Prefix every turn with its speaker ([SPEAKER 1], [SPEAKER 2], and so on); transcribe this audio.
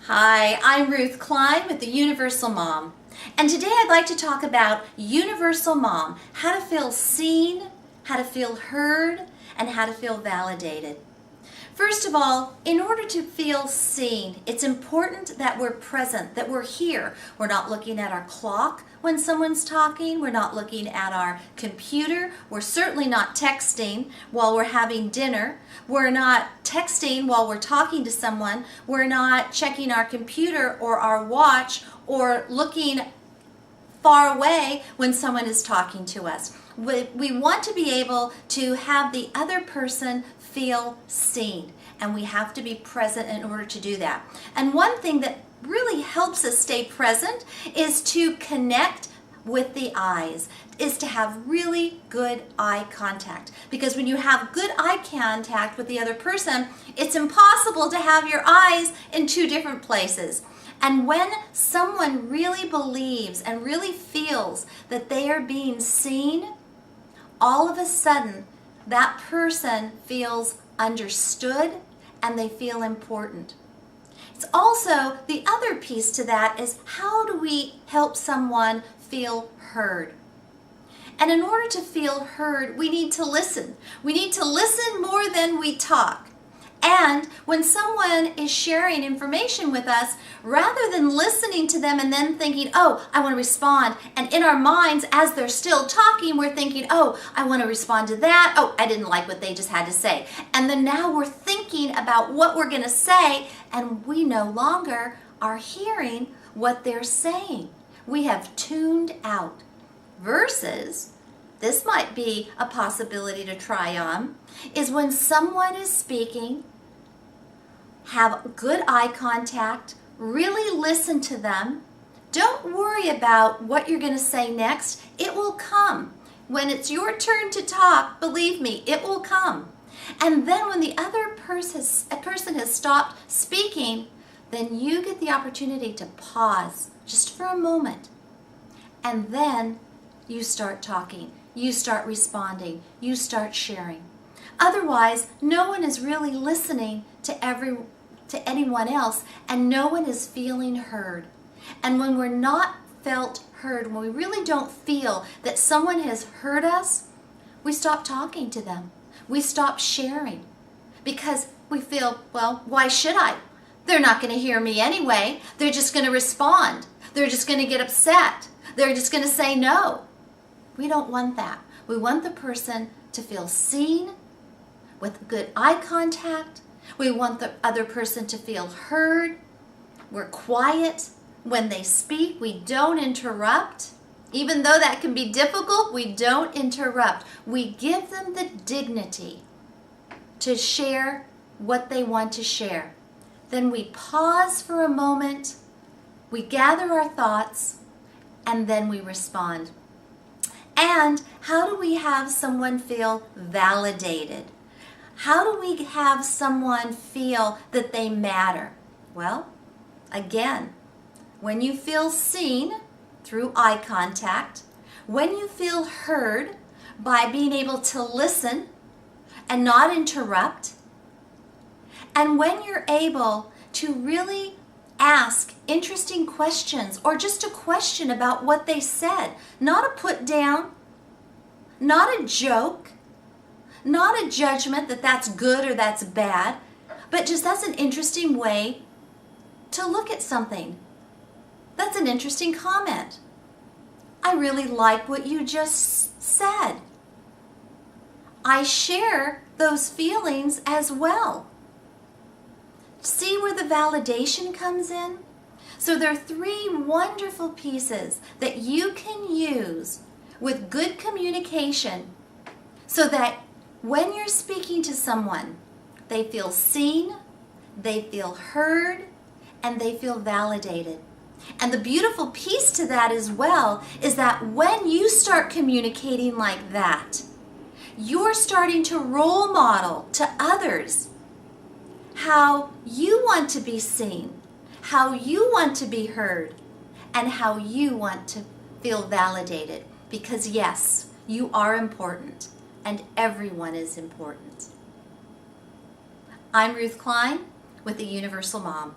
[SPEAKER 1] Hi, I'm Ruth Klein with the Universal Mom. And today I'd like to talk about Universal Mom, how to feel seen, how to feel heard, and how to feel validated. First of all, in order to feel seen, it's important that we're present, that we're here. We're not looking at our clock when someone's talking. We're not looking at our computer. We're certainly not texting while we're having dinner. We're not texting while we're talking to someone. We're not checking our computer or our watch or looking far away when someone is talking to us. We want to be able to have the other person feel seen, and we have to be present in order to do that. And one thing that really helps us stay present is to connect with the eyes, is to have really good eye contact. Because when you have good eye contact with the other person, it's impossible to have your eyes in two different places. And when someone really believes and really feels that they are being seen, all of a sudden that person feels understood and they feel important. It's also, the other piece to that is, how do we help someone feel heard? And in order to feel heard, we need to listen. We need to listen more than we talk. And when someone is sharing information with us, rather than listening to them and then thinking, oh, I want to respond, and in our minds, as they're still talking, we're thinking, oh, I want to respond to that. Oh, I didn't like what they just had to say. And then now we're thinking about what we're going to say, and we no longer are hearing what they're saying. We have tuned out. Versus, this might be a possibility to try on, is when someone is speaking, have good eye contact, really listen to them. Don't worry about what you're going to say next. It will come. When it's your turn to talk, believe me, it will come. And then when the other person has stopped speaking, then you get the opportunity to pause just for a moment. And then you start talking. You start responding. You start sharing. Otherwise, no one is really listening to anyone else, and no one is feeling heard. And when we're not felt heard, when we really don't feel that someone has heard us, we stop talking to them. We stop sharing because we feel, well, why should I? They're not going to hear me anyway. They're just going to respond. They're just going to get upset. They're just going to say no. We don't want that. We want the person to feel seen with good eye contact. We want the other person to feel heard. We're quiet. When they speak, we don't interrupt. Even though that can be difficult, we don't interrupt. We give them the dignity to share what they want to share. Then we pause for a moment, we gather our thoughts, and then we respond. And how do we have someone feel validated? How do we have someone feel that they matter? Well, again, when you feel seen through eye contact, when you feel heard by being able to listen and not interrupt, and when you're able to really ask interesting questions or just a question about what they said, not a put down, not a joke, not a judgment that that's good or that's bad, but just that's an interesting way to look at something. That's an interesting comment. I really like what you just said. I share those feelings as well. See where the validation comes in? So there are three wonderful pieces that you can use with good communication so that when you're speaking to someone, they feel seen, they feel heard, and they feel validated. And the beautiful piece to that as well is that when you start communicating like that, you're starting to role model to others how you want to be seen, how you want to be heard, and how you want to feel validated. Because yes, you are important, and everyone is important. I'm Ruth Klein with the Universal Mom.